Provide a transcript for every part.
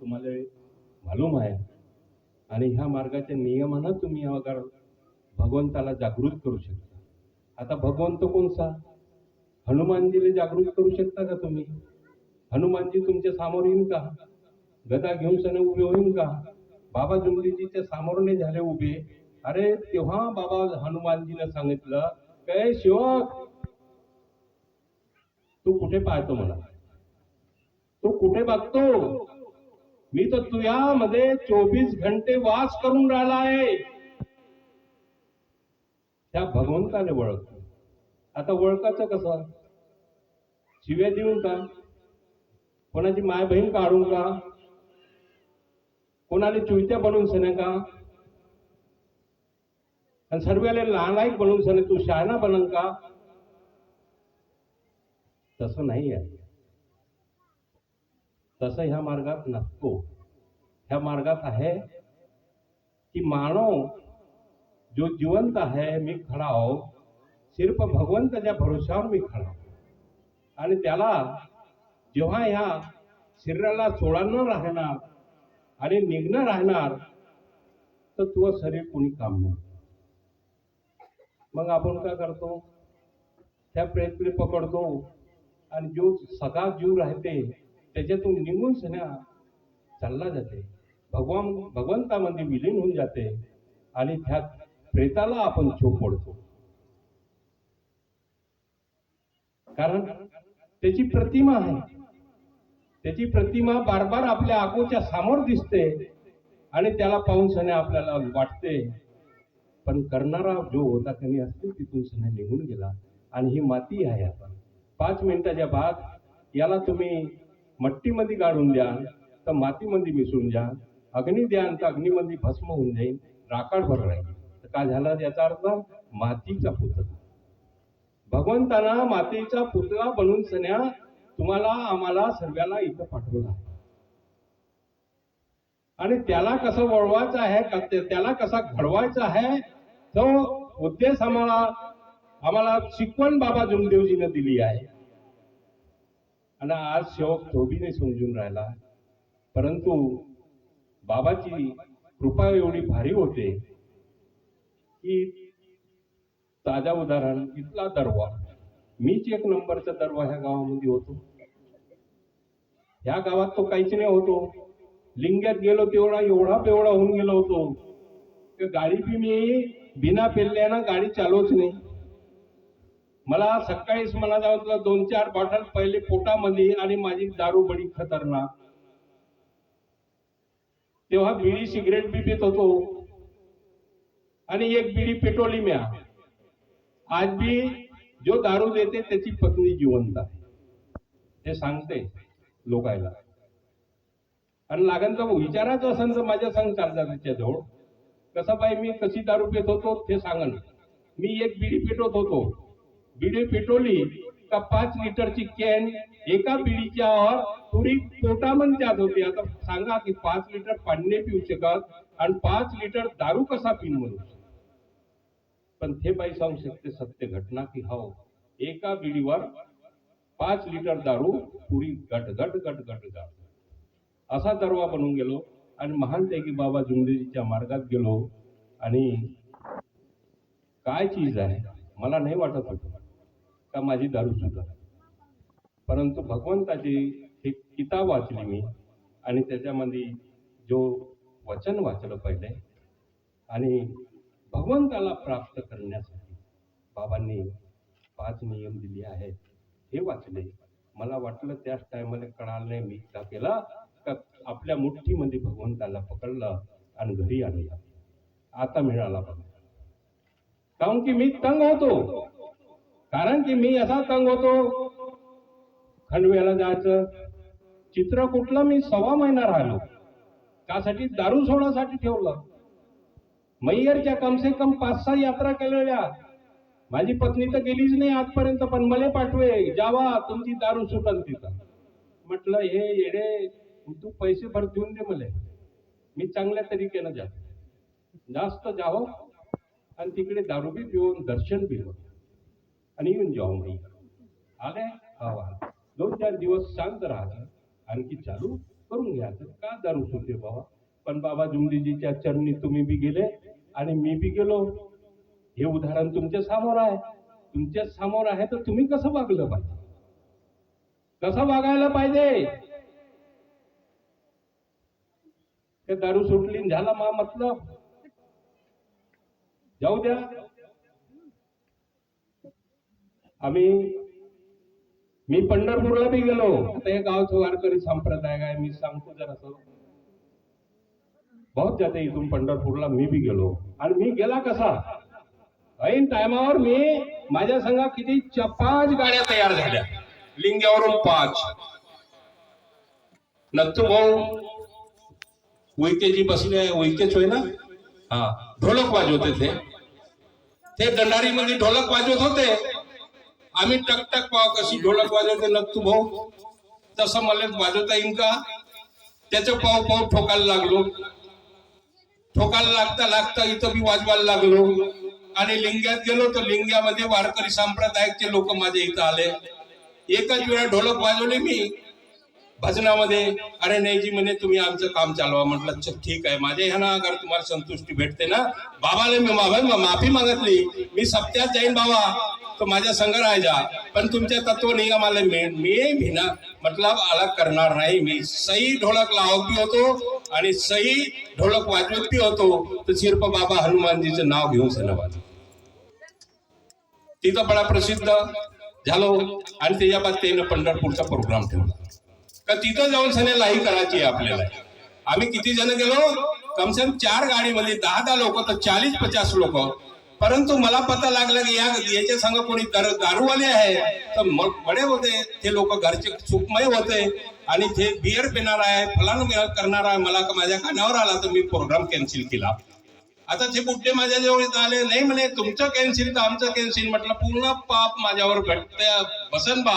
तुम्हाला मालूम आहे. आणि ह्या मार्गाच्या नियमानं तुम्ही अगर भगवंताला जागृत करू शकता. आता भगवंत कोणता? हनुमानजीला जागृत करू शकता का तुम्ही? हनुमानजी तुमच्या समोर येईन का? गदा घेऊन सण उभे होईन का? बाबा जुमलीजीच्या समोर नाही झाले उभे. अरे तेव्हा बाबा हनुमानजीने सांगितलं काय शिवक, तू कुठे पाहतो मला? तू कुठे बघतो? मी तर तुझ्यामध्ये 24 घंटे वास करून राहिला आहे. त्या भगवंताने ओळखतो. आता ओळखायचं कसं? शिव्या देऊन का? कोणाची माय बहीण काढून का? कोणाला चुईत्या बनवून सने का? आणि सर्वाला नालायक बनवून सने तू शहाणा बनन का? तसं नाही आहे. तसं ह्या मार्गात नसतो. ह्या मार्गात आहे की मानव जो जिवंत आहे, मी खडा आहो, सिर्फ भगवंताच्या भरोशावर मी खडा. आणि त्याला जेव्हा ह्या शरीराला सोडणं राहणार आणि निघणं राहणार तर तुझं शरीर कोणी काम नाही. मग आपण काय करतो? त्या प्रेतले पकडतो आणि जो सगळा जीव राहते त्याच्यातून निघून सन्या चालला जाते, भगवंतामध्ये विलीन होऊन जाते आणि त्या प्रेताला आपण चोप पडतो. कारण त्याची प्रतिमा आहे. त्याची प्रतिमा बार बार आपल्या आंखोच्या समोर दिसते आणि त्याला पाहून सन्या आपल्याला वाटते पण करणारा जो होता त्यांनी असते तिथून सन्या निघून गेला. आणि ही माती आहे. आपण 5 मिनिटाच्या बाद याला तुम्ही मट्टीमध्ये गाडून द्या तर मातीमध्ये मिसळून द्या, अग्नी द्या तर अग्नीमध्ये भस्म होऊन जाईल, राखाड भर राहील. तर काय झालं? याचा अर्थ मातीचा पुतळा. भगवंताना मातीचा पुतळा बनवून सन्या तुम्हाला आम्हाला सर्वाला इथं पाठवला आणि त्याला कसं वळवायचं आहे, त्याला कसा घडवायचा आहे तो उद्देश आम्हाला शिकवण बाबा जुमदेवजीने दिली आहे. आणि आज सेवक तो बी नाही समजून राहिला. परंतु बाबाची कृपा एवढी भारी होते की ताजा उदाहरण इथला दरवा, मीच 1 नंबरचा दरवा ह्या गावामध्ये होतो. ह्या गावात तो काहीच नाही होतो. लिंग्यात गेलो तेवढा एवढा पेवढा होऊन गेलो होतो. गाडी बी मी बिना पेरल्यानं गाडी चालवच नाही. मला सकाळीच मला जावं 2-4 बॉटल पहिले पोटामध्ये आणि माझी दारू बडी खतरनाक. तेव्हा बिडी सिगरेट बी पित होतो आणि 1 बिडी पेटवली म्या. आज बी जो दारू देते त्याची पत्नी जिवंत आहे हे सांगते लोकायला. आणि लागण तर विचारायचं असेल तर माझ्या संग चालतात त्याच्याजवळ. कसं बाई मी कशी दारू पित होतो ते सांगन. मी 1 बिडी पेटवत होतो. बिडी पेटवली का 5 लिटरची कॅन एका बिडीच्या पुरी पोटामध्ये जात होती. आता सांगा की 5 लिटर पाणी पिऊ शकत आणि 5 लिटर दारू कसा पिन म्हणून. पण ते बाई सांगू शकते सत्य घटना की हो एका बिडीवर 5 लिटर दारू पुरी गट गट गट गट गट असा दरवा बनून गेलो. आणि महानपैकी बाबा जुमदेवजीच्या मार्गात गेलो. आणि काय चीज आहे मला नाही वाटत होतं का माझी दारू सुद्धा. परंतु भगवंताची एक किताब वाचली मी आणि त्याच्यामध्ये जो वचन वाचलं पहिले आणि भगवंताला प्राप्त करण्यासाठी बाबांनी 5 नियम दिले आहेत हे वाचले. मला वाटलं त्याच टायमाला कळालं नाही मी का केला का आपल्या मुठ्ठीमध्ये भगवंताला पकडलं आणि घरी आणलं. आता मिळाला बघा. कारण की मी तंग होतो. कारण की मी असा तंग होतो. खंडव्याला जायचं चित्र कुठलं मी 1.25 महिना राहिलो. त्यासाठी दारू सोडासाठी ठेवलं. मैयरच्या कमसे कम 5-6 यात्रा केलेल्या. माझी पत्नी तर गेलीच नाही आजपर्यंत पण मला पाठवे जावा तुमची दारू सुटल तिथं. म्हटलं हे येडे तू पैसे भर देऊन दे मला, मी चांगल्या तरीकेनं जातो. जास्त जावं आणि तिकडे दारू बी पिऊन दर्शन बी हो आणि येऊन जाऊ. मी आले हवा 2-4 दिवस शांत राहत आणखी चालू करून घ्या. तर का दारू सुटते बाबा? पण बाबा जुमलीजीच्या चरणी तुम्ही बी गेले आणि मी बी गेलो. हे उदाहरण तुमच्या समोर आहे. तुमच्या समोर आहे तर तुम्ही कसं वागलं पाहिजे, कसं वागायला पाहिजे? ते दारू सुटली झाला मा मतलब जाऊ द्या. मी पंढरपूरला बी गेलो. आता हे गावचं वारकरी संप्रदाय आहे, मी सांगतो जरा असं. बहुत जाते इथून पंढरपूरला मी बी गेलो. आणि मी गेला कसा, ऐन टायमावर मी माझ्या संघा किती 5 गाड्या तयार झाल्या, लिंग्यावरून 5. नत्तू भाऊ उईकेजी बसले, उईकेच होय ना, हा, ढोलक वाजवते ते दंडारी मध्ये ढोलक वाजवत होते. आम्ही टकटक पाव कशी ढोलक वाजवते नत्तू भाऊ, तसं मला वाजवता येईल का? त्याचं पाव पाव ठोकायला लागलो. ठोकायला लागता लागता इथं मी वाजवायला लागलो. आणि लिंग्यात गेलो तर लिंग्यामध्ये वारकरी संप्रदायाचे लोक माझ्या इथं आले. एकच वेळा ढोलक वाजवले मी भजनामध्ये. अरे नाही जी म्हणे तुम्ही आमचं काम चालवा. म्हटलं ठीक आहे, माझ्या ह्याना अगर तुम्हाला संतुष्टी भेटते ना, बाबाला मी माफी मागितली, मी सप्त्यात जाईन बाबा, तो माझ्या संग राहायचा. पण तुमच्या तत्व नाही का मला मी भिना मतलब अलग करणार नाही. मी सही ढोलक लावत बी होतो आणि सही ढोलक वाजवत बी होतो. तर सिर्फ बाबा हनुमानजीचं नाव घेऊन सणवाज तिथं बडा प्रसिद्ध झालो. आणि त्याच्या बाद त्यानं पंढरपूरचा प्रोग्राम ठेवला का तिथं जाऊन सणालाही करायची आपल्याला. आम्ही किती जण गेलो, कम से कम 4 गाडीमध्ये 10 लोक, तर 40-50 लोक. परंतु मला पता लागला की याच्या संग कोणी दारूवाले आहे. तर मग बडे होते ते लोक, घरचे सुखमय होते. आणि ते बियर पिणार आहे, फलान करणार आहे. मला माझ्या कानावर आला तर मी प्रोग्राम कॅन्सल केला. आता ते बुड्डे माझ्या जवळ आले, नाही म्हणे तुमचं कॅन्सल तर आमचं कॅन्सल. म्हटलं पूर्ण पाप माझ्यावर भेटते बसन बा.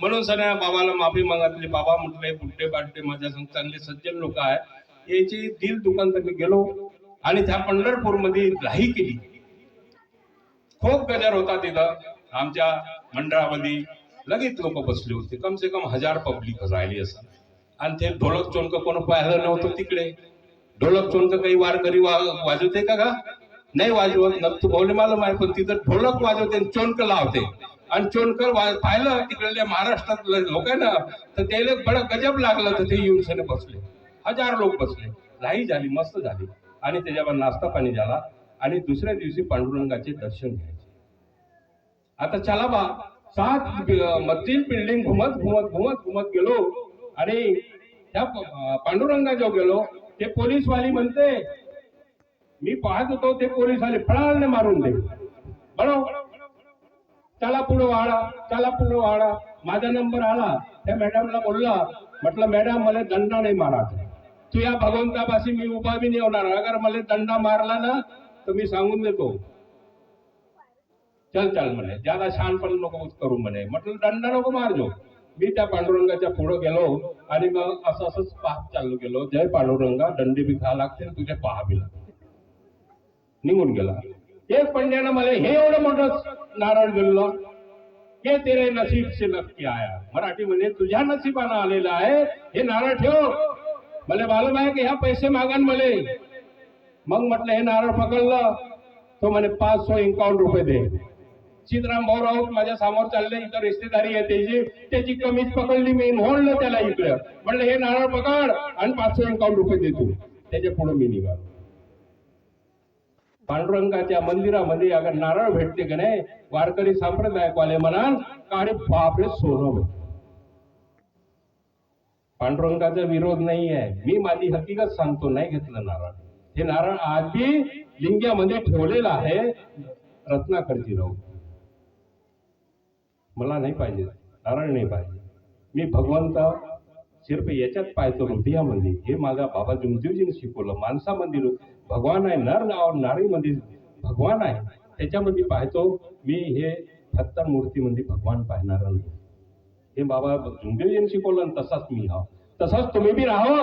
म्हणून सगळ्या बाबाला माफी मागितली. बाबा म्हटले बुड्डे बाड्डे माझ्या संग चांगले सज्जन लोक आहे, याची दिल दुकान तर मी गेलो. आणि त्या पंढरपूर मध्ये राही केली. खूप गजर होता तिथं. आमच्या मंडळामध्ये लगेच लोक बसले होते, कम से कम 1000 पब्लिक राहिली असं. आणि ते ढोलक चोनक कोण पाहिलं नव्हतं तिकडे. ढोलक चोनक काही वारकरी वाजवते का? नाही वाजवत. नक्की भाऊले मालूम आहे. पण तिथं ढोलक वाजवते, चोनक लावते. आणि चोनकर पाहिलं तिकडल्या महाराष्ट्रातले लोक आहे ना, तर त्याला बडं गजब लागलं. तर ते येऊन सने बसले, 1000 लोक बसले. राही झाली, मस्त झाली. आणि त्याच्यावर नाश्ता पाणी झाला. आणि दुसऱ्या दिवशी पांडुरंगाचे दर्शन घ्यायचे. आता चला बा, 7 मधील बिल्डिंग घुमत गेलो. आणि त्या पांडुरंगाजवळ गेलो. ते पोलीसवाली म्हणते, मी पाहत होतो ते पोलीसवाले फळाने मारून दे. बरोबर, चला पुढे वाढा, चला पुढे वाढा. माझा नंबर आला. त्या मॅडमला बोलला, म्हटलं मॅडम मला दंडा नाही मारायचा. तू या भगवंतापाशी मी उभा बी नाही होणार. अगर मला दंडा मारला ना तर मी सांगून देतो, चल चल म्हणे, ज्यादा शहाणपण नको करू म्हणे. म्हटलं दंडा नको मारजो. मी त्या पांडुरंगाच्या पुढे गेलो. आणि मग असंच पाहत चालू गेलो. जय पांडुरंगा, दंडे बी खा लागते, तुझे पहा बी लागते. निघून गेला. एक पंड्यानं मला हे एवढं मोठं नारळ दिलं, हे तेरे नसीब से लटके आया. मराठी म्हणजे तुझ्या नशिबानं आलेला आहे हे नारळ ठेव. मला मालूम आहे की ह्या पैसे मागन मले. मग म्हटलं हे नारळ पकडलं. तो म्हणे 551 रुपये दे. सीताराम भाऊ राऊत माझ्या समोर चालले, इथं रिश्तेदारी आहे त्याची कमीज पकडली मी, म्हणलं त्याला इकडं. म्हणलं हे नारळ पकड आणि 551 रुपये देतो. त्याच्या पुढे मी निघालो. पांडुरंगाच्या मंदिरामध्ये अगर नारळ भेटते का नाही, वारकरी संप्रदायवाले म्हणाल अरे बापरे सोनं. पांडुरंगाचा विरोध नाही आहे. मी माझी हकीकत सांगतो, नाही घेतलं नारळ. हे नारळ आधी लिंग्यामध्ये ठेवलेलं आहे, रत्नाकरची राहू. मला नाही पाहिजे नारळ, नाही पाहिजे. मी भगवंत सिर्फ याच्यात पाहतो, हृदयामध्ये. हे माझा बाबा जुमदेवजीने शिकवलं. माणसामध्ये भगवान आहे, नर नारीमध्ये भगवान आहे, त्याच्यामध्ये पाहतो मी. हे फक्त मूर्तीमध्ये भगवान पाहणार नाही. हे बाबा जुमदेवजीने शिकवलं, तसाच मी हा, तसाच तुम्ही बी राहा.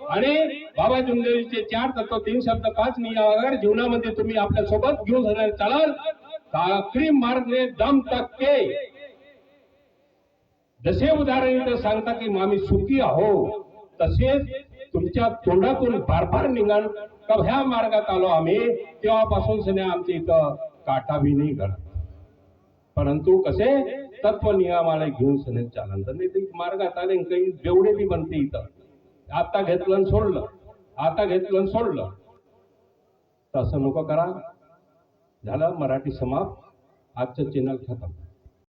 आणि बाबा जुमदेवजीचे 4 तत्व, 3 शब्द, 5 नियम अगर जीवनामध्ये तुम्ही आपल्या सोबत घेऊन चालाल तर आखरी मार्ग दम तक के. जसे उदाहरण इथं सांगता की आम्ही सुखी आहो, तसेच तुमच्या तोंडातून फार फार निघाल का ह्या मार्गात आलो आम्ही, तेव्हापासून सने आमच्या इथं काटाबी नाही घडत. परंतु कसे तत्व नियमाला घेऊन सने चालत नाही तर मार्गात आले काही जेवढे बी बनते इथं. आता घेतलं आणि सोडलं, आता घेतलं आणि सोडलं, तसं नको करा. झालं, मराठी समाप्त. आजचं चॅनल खतम.